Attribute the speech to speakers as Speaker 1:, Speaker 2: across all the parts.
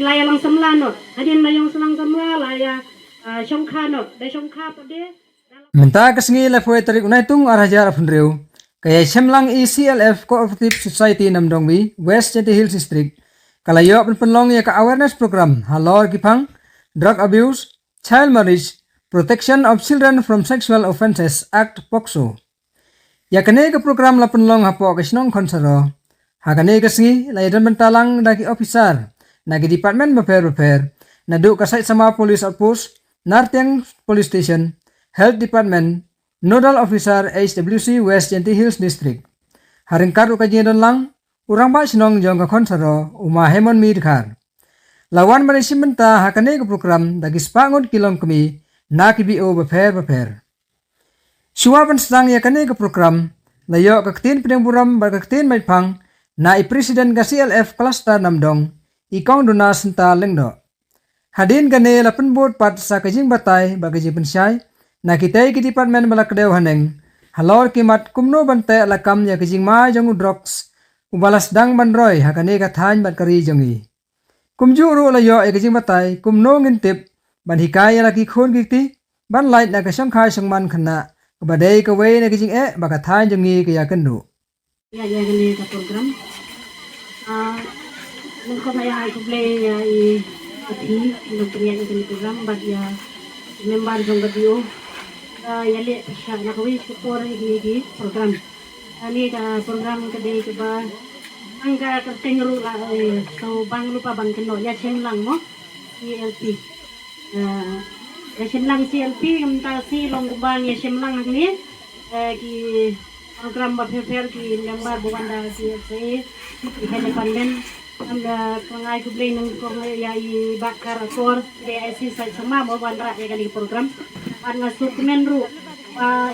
Speaker 1: laya lang samlanot hadin mayong selang samla laya syongkhanot da syongkha pade
Speaker 2: Minta kesengi la foi tarik unai tung arajar afundreu kaya Shemlang ECLF Cooperative Society Namdongwi West Jati Hills District kalayo penlong ya ka awareness program halor gipang drug abuse, child marriage, protection of children from sexual offences act POCSO ya kene ke program la penlong hapo kesnong konsero hakane kesengi la yadan bentalang daki officer nagi department beper nadu kasai sama police outpost Nartiang Police Station Health Department, Nodal Officer HWC West Jati Hills District. Haringkar ukajian don lang, urang ba sinong jong ka konsero uma hemon mir khar. Lawan manisi menta hakane ke program dagi spangon kilong kami na kibio beper. Suapan sedang yakane ke program, layo kaktin pedang buram bagaktin maipang na i presiden ka CLF Cluster Namdong, ikong dona senta lengdo. Hadin gane lapen bot pat sa kajing batay bagaji pensyai, na kita ki department balak dew haneng halor kimat kumno bante lakam ya kijing ma jong drugs ubalas dang banroy hakane ka than bat kari jongi kumjuru layo e kijing batay kumno ngintip ban hikaya laki khon gikti ban light na ka sangkhai sangman khana badai ka we na kijing baka than jongi kaya kendu
Speaker 1: ya gani ka program nung ko maya ko play i athi nung kriya ni program bag ya member jong gadio yali siya nakawis ko po rin gigi program. Ani ka program kadai ka ba ang ka tingru la so bang lupa bang keno ya chen lang mo CLP. Ya chen lang CLP kamta si long bang ya chen lang ni ki program ba prepare ki member buwanda CLC ki independent ang kangai ko play ng ko ya i bakar akor kaya si sa sama mo wandra ya kali program an nga supplement ru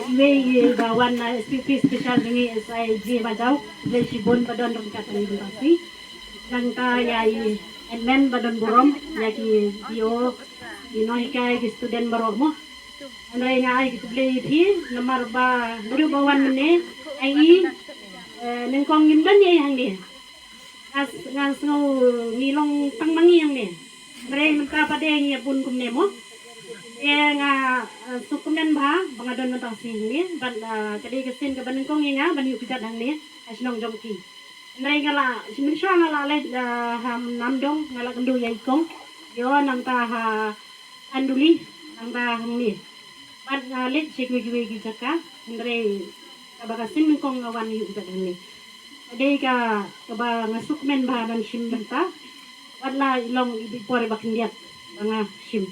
Speaker 1: iwe bawan na SPP special ngi SIG bajaw le sibon badon ron katan dibasi lang ta ya i admin badon borom ya ki dio inoy kay ki student baro mo anay nga ay ki play thi namar ba duru bawan ni ai nengkong gindan ya hang ni ngas ngau nilong tangmangi yang ni mereka minta pada yang pun kumne mo nga sukumen ba bangadon matang sini ban kadi kesin ke banengkong nga ban yu pikat hang ni asnong jongki mereka ngala simin sya ngala le ham namdong ngala kendu yai kong yo nang ta ha anduli nang ta hang ni ban le chekwi ki jaka mereka kabakasin mengkong ngawan yu pikat hang ni Ade ka ba ngasuk men ba ban sim benta wala ilong ibipore bakindiat nga sim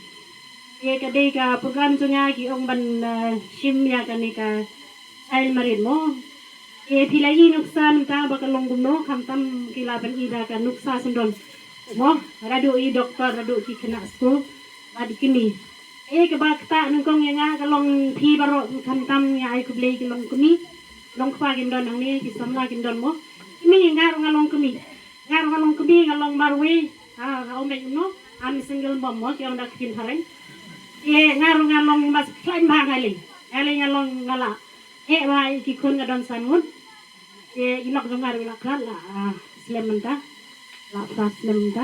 Speaker 1: ye ka de ka program tunya ki ong ban sim ya kanika child marid mo e pilai nuksan ta bakalong gumno kamtam kilaban ida ka nuksa sendon mo radu i doktor radu ki kena school bad kini e ka bakta nungkong nga kalong pi baro kamtam ya ai kublei kilong kuni long kwa gindon ang ni ki samla gindon mo Kami ngalong kami ngalong marwe ome no am single mom mo kaya ndak kin hareng ngalong mas klaim bangali ngalong ngala ba ikikun ngadon sanmut ilok ngar ilakal la slementa la pas slementa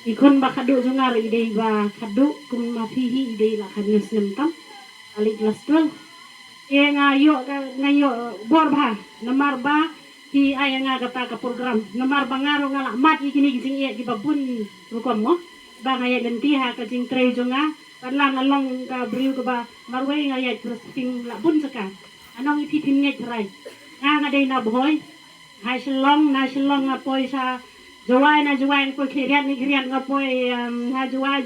Speaker 1: ikun ba kadu ngar ide ba kadu kum mafihi ide la kan slementa ali kelas 12 ngayo borba namar ba ki ay nga kata ka program namar ba ngaro nga mat ikini gising di babun rukom mo ba ngaya lenti ha ka jing trejo nga padla ngalong ka briu ka ba marwe nga ya trusting la bun saka anong ititin nga try nga day na boy ha silong nga poy sa jawai ko kriyan nga poy ha jawai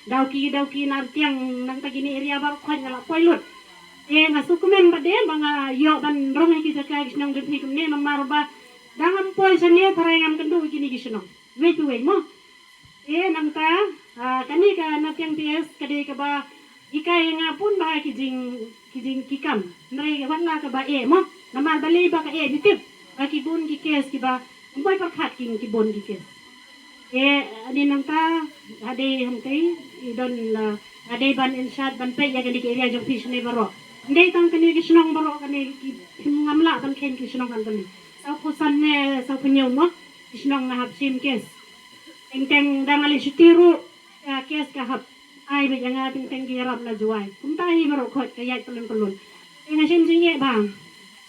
Speaker 1: dauki na tiang nang tagini area ba ko nga poy lut nga sukumen ba de mga yo ban rong ki sa kagis nang gabi kumne namar ba dangam poy sa ne tarayam kandu kini gisno wait mo nang ta kani ka natyang PS kadi ka ba ikay nga pun ba kijing kikam nai wala ka ba mo namar bali ba ka ditip ba kibun ki kes ki ba boy parkhat king kibun ki kes ani nang ta ade hamtay idon ade ban inshad ban pe ya kadi ki area jong fish ne baro Hindi tang kani kisnong baro kani ngamla tan ken kisnong kan kani. Sa kusan ne sa punyo mo. isnong ngahap sim kes. Teng dangali sutiru kes kahap ai be janga teng kirap la juai. Kumtai barokot kaya pelun. Ina sim sinye bang.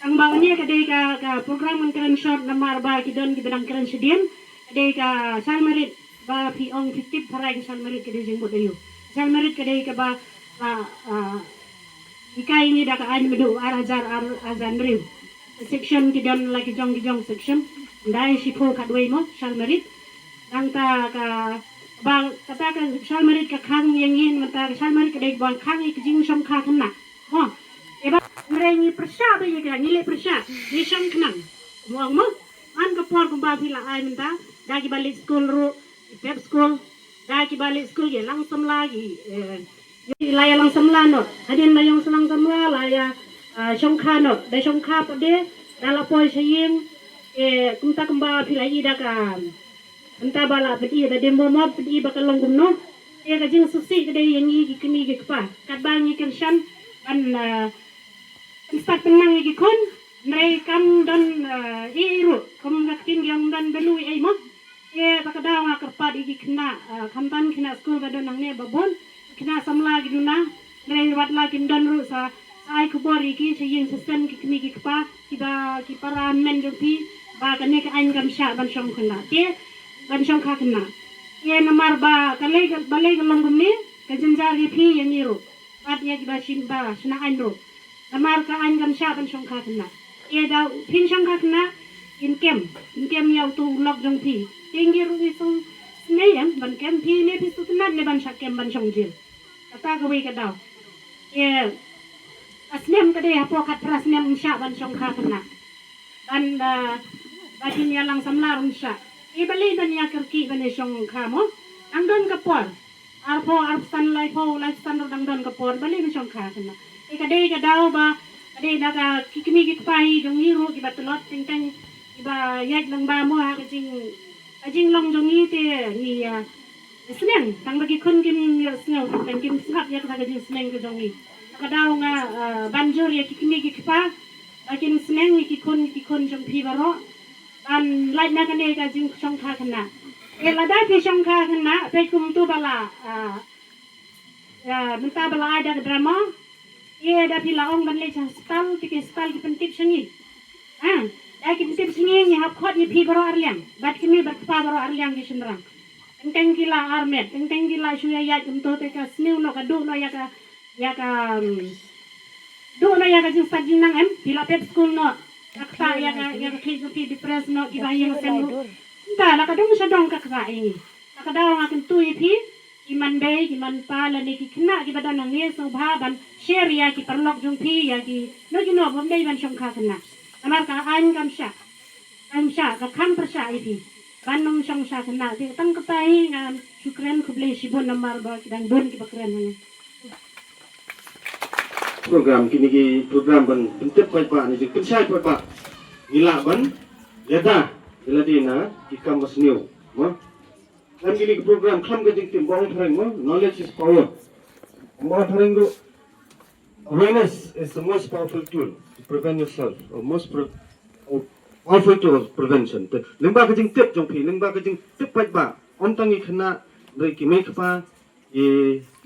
Speaker 1: Ang bawanya kadai ka program ang keren short na marba kidon kibedang keren sedien. Kadai ka salmerit ba piong fitip parai salmerit kadai jeng bodayo. Salmerit kadai ka ba ikai ini dah kaan medu azan riu. Section kidon lagi jong section. Dai sipo kadway mo salmerit. Ang ta ka bang kata ka salmerit ka khang yang yin mata salmerit kadai bang khang ikjing som kha kena. Mo eba merengi persya ba ya nilai persya ni som kenang. Mo an ka por kumba pila ai minta dagi balik school ru pep school dagi balik school ya langsung lagi laya langsung lano adin mayong senang semua laya songkha no da songkha pade dala poi saying kumta kumba pila ida ka entah bala pedi da demo mo pedi bakal longgum no ka jing susi kede yang i kini ke pa kat bangi kershan an start penang iki kon nrei kam dan iru kom gakin yang dan belui ai mo pakadaw nga kerpat iki kena kampan kena school badon nang ne babon kena samla giduna nrei wat la kin dan ru sa ai kubor iki saying system kini ki pa kiba ki para men jopi ba kane ka ain kam sha ban shong kena ban shong kha kena namar ba balai galong ni ka jenjari phi yang iru pat ya kiba simba sna ain ru namar ka ain kam sha ban shong kha kena da phin shong kha kena in kem yaw tu lok jong phi tinggi ru isung snayam ban kem phi ne phi sutnat ne ban sha kem ban shong jil kata ka wi ka daw asnem kade apo kat prasnem sha ban shong kha kena ban badin ya lang samlar sha bali dan ya kerki ban shong kha mo ang don ka por arpo arsan lai po lai san dang don ka por bali ban shong kha kena kade ka daw ba kade da ka kikmi ki pai jong hiru ki batlot teng iba yaj lang ba mo ha kajing long jong ni te ni sneng tang bagi kun kim sneng tang kim snap ya ka kajing sneng ka jong ni kadaw nga banjur ya kikmi ki pa akin sneng ki kun jong pi baro an lai na kane ka jing shong kha kana lada pi shong kha kana pe kum tu bala minta bala ada drama da pila ong ban le stal ki pentip sengi da ki pentip sengi ni hap khot ni pi baro arliang bat kimi bat pa baro arliang ki senrang teng kila armet teng kila suya ya kum to te ka sniu no ka du no ya ka do no ya ka jing sajing nang pila pep school no kakta ya ka kizo pi depres no ki bayang semu ta la ka dong sa dong kakta ini la ka daw ngakin tu pi iman bay iman pa la ni ki kna ki badan nang ne so bha ban share ya ki perlok jong pi ya ki no ki no bom bay ban shong kha kna amar ka an kam sha ka kham persha ipi ban nong shong sha kna ti tang ka pai ngam shukran kuble shibon namar ba ki dan bon ki bakran nang
Speaker 3: program kini ki program ban pentep pai pa ni jik pensai pai pa gila ban yada gila dina ikam wasniu mo dan kini ki program kham ga jik tim bong threng mo knowledge is power mo threng do awareness is the most powerful tool to prevent yourself or powerful tool of prevention lengba ka jing tip jong phi lengba ka jing tip pai ba on tangi khna rei ki me khpa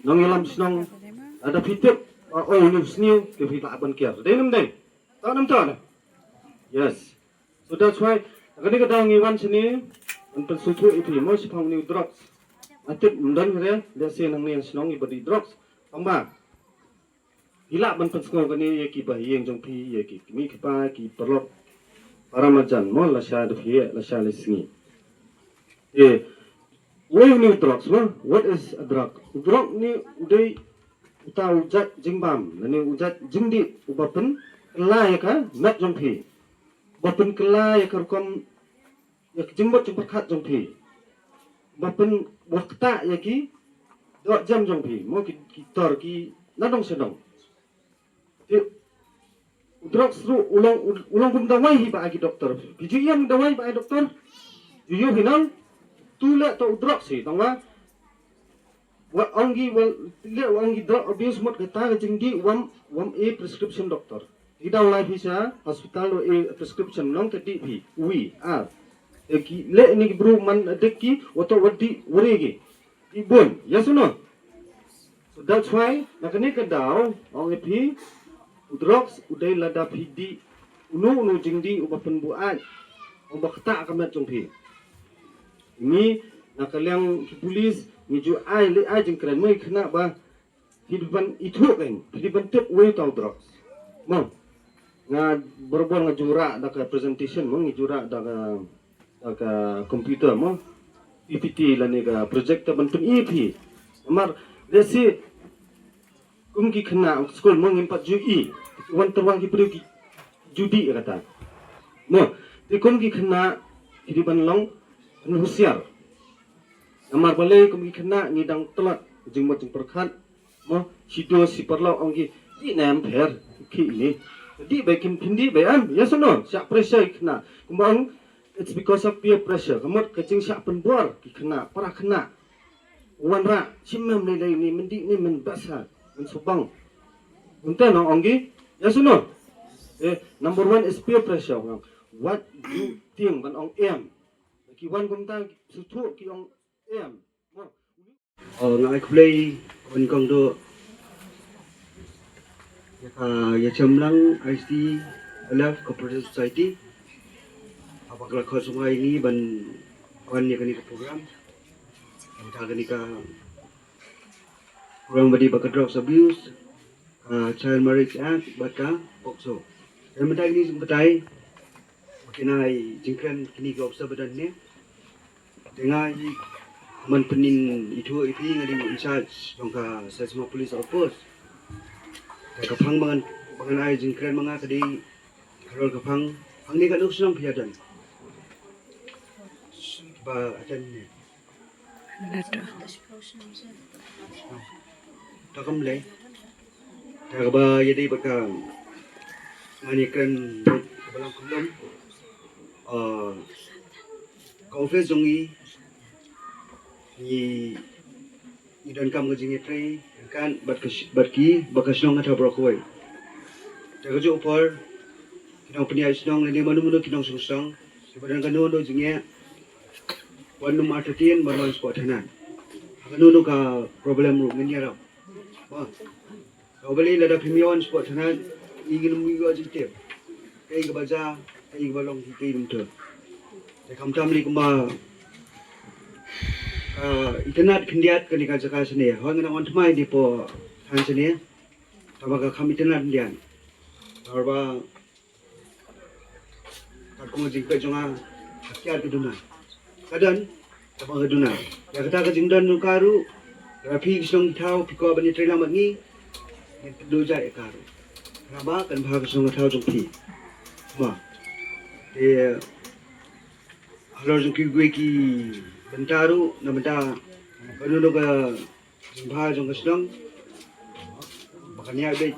Speaker 3: nong yalam snong ada pitip new snew ke kita aban kiar dai nam dai ta nam ta yes so that's why agani ka dang iwan sini untuk susu ipi mo si pang new drugs atip mundan re dia se nang ni snong i body drugs pangba ila ban pensko kani ye ki ba yeng jong pi ye ki mi ki pa ki perlok paramajan mo la sha de ye la sha le singi new drugs what is a drug ni udai uta ujat jingbam nani ujat jingdi ubapen kela ya ka mat jongpi bapen kela ya ka rukom ya jingbot jumpat khat jongpi bapen wakta ya ki dok jam jongpi mo ki tor ki nadong sedong ti drug seru ulang pun dawai hi ba ki doktor biju yang dawai ba doktor juyo hinang tula to drug si tangwa wa ongi drug abuse mot kata jingdi wam a prescription doctor idau lai bisa hospital a prescription long ke di wi ki le ni bro man adeki oto wadi waregi ibon yes or no. So that's why nakani kadao ong epi udrox udai lada pidi unu jingdi uba penbuan uba kata kamat jongpi ini nakaliang polis niju ai le ai jengkran mai kena ba hidupan itu kan hidupan tip way tau drox mau nga berbon nga jura daka presentation mo ngijura daka komputer mo PPT lani ka project bantun EP amar desi kumki kena school mo ngimpat jui wan terwang ki pergi judi kata mo di kumki kena hidupan long husiar amar balai kumki kena ngidang telat jeng macam perkhat mo sido si perlau angki di nam per ki ni di baik pindi bayan yes or no siap pressure kena kumbang it's because of peer pressure kamot kecing siap penbuar ki kena para kena wanra simam lelai ni mendi ni men basa men subang unta no angki yes or no number one is peer pressure what you think ban ong em ki wan kumta sutu ki ong em
Speaker 4: ngai play on kong do ya chamlang ICT Alaf Cooperative Society apakah kau semua ini ban kawan ni kani program kita kani ka program badi baka drugs abuse child marriage act baka POCSO dan mentai ini sempetai makinai jingkran kini ka observe badan ni dengan man penin itu ngali in charge dongka sesma police outpost kapang bangan ay jingkran mga kadi harol kapang ang ni kanuk silang piadan ba ajan ni takam le tagaba yadi baka ngani kan balang kulum conference jongi ni dan kam ngajing itray kan batki bakaslong at habrokoi jaga jo upar kinong peniai snong ni manu kinong susang sebadan kanu do jingya wanum artetian barang spot hanan kanu do ka problem ru ngin yara ba kau beli lada pimion spot hanan ingin muigo jitep kai ga baza kai ga balong kai dum ter kam tam li kuma internet pindiat kani ka jaka sini hang na on thmai di po than sini tabaka kham internet dian arba kat ko jing pe jonga hakiat duna kadan tabang duna ya kata ka jingdan nu karu rafi gisong thau piko bani trela mangi ni do ja e karu raba kan bhag song thau jong thi ma e halor jong ki gwe ki bentaru na benta kanu ka jingha jong kasnang bakanya be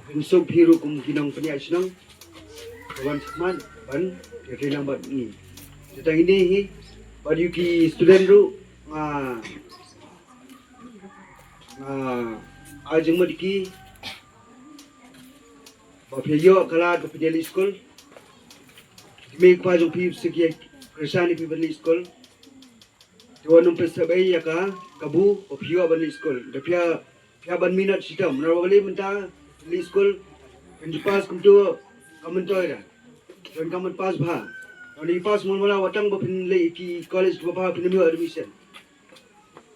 Speaker 4: pinsog hiru kum kinang panya isnang kawan man ban kailang bat ni kita ini hi badu ki student ru ajeng madiki bapyo kala ko pideli school me pa jong pi sikye krisani pi bali school tuanum pesabai ya ka kabu opio bali school dapia pia ban minat sitam narawali menta bali school penjupas kumtu kamentoi da dan kamen pas bha ani pas mula watang bapin le ki college bapa pinmi admission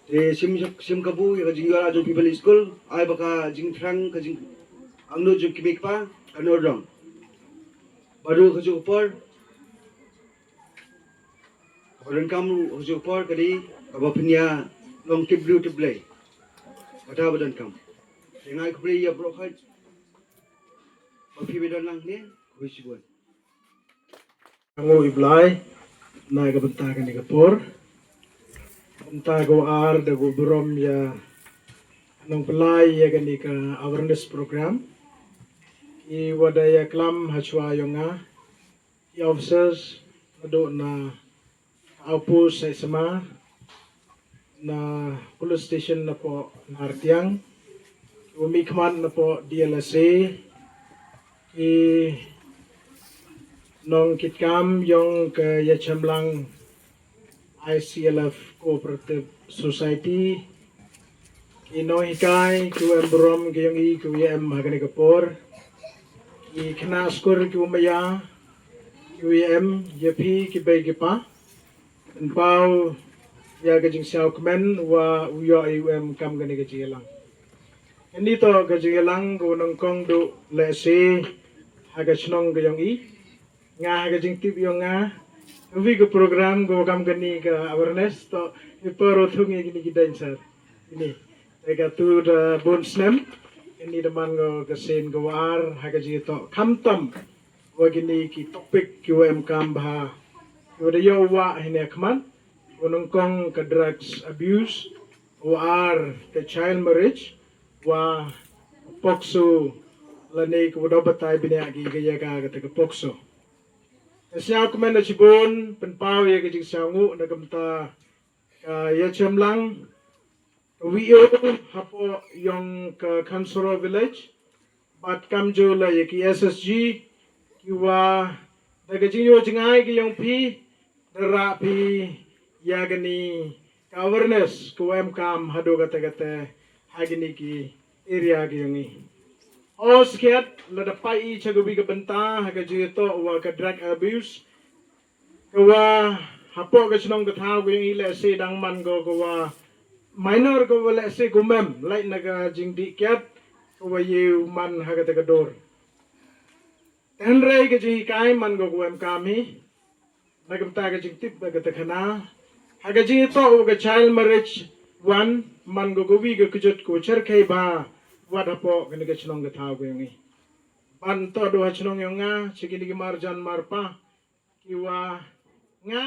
Speaker 4: te sim kabu ya jing yara jo pi bali school ai baka jing thrang ka jing angno jo kibek pa kanodong baru ka jo por Kapan kamu hujung por kadi kabapnya long kibru teblay kata badan kam dengan kubri ya brokhaj bapi bedan lang ni kuisibuan
Speaker 5: Kamu iblay na kabentakan ni kapor bentago ar dago burom ya nang pelai ya gani ka awareness program I wadaya klam hachwa yonga I officers ado na aupo sa SMA na police station na po Nartiang umikman na po DLSA nong kitkam yong ke yachamlang ICLF Cooperative Society ino hikai ku embrom ke yong i ku yem hagani kapor i kena skor ku maya ku yem yepi ki bai ki pa pau ya gajing siau kemen wa uyo ium kam gani gajilang ini to gajilang ku nongkong du lesi haga chnong ke yong i nga haga jing tip yong nga uvi ke program go kam gani ke awareness to iporo thungi gini gidain sir ini ega tu da bon snem ini deman go gasin go war haga ji to kamtam wa gini ki topik ki wem kam ba yo de yo wa hine kman unongkong ke drugs abuse war ke child marriage wa pokso lani ko do batai bini agi gaya ga ke pokso siya kumen na sibon penpau ya ke jing sangu na kamta ya chamlang wiyo hapo yung Kansoro village bat kamjo la yaki SSG kiwa daga jingyo jingay ki yung pi dara pi yagani ka awareness ko kam hado gata hagini ki area ki yung i os kiat la dapai chagubi ka benta haga jito wa ka drug abuse kawa hapo ka sinong kathaw ko yung ila se dang man go kawa minor ko wala se gumem lai naga jingdi kiat ko wayu man haga tagador tenre ke ji kai man go gum kami nagamta ga jingtip naga takhana haga ji to ga child marriage one man go gowi ga kujut ko cherkai ba wada po ga naga chnong ga thaw go yangi ban to do chnong yonga chigini gi marjan marpa kiwa nga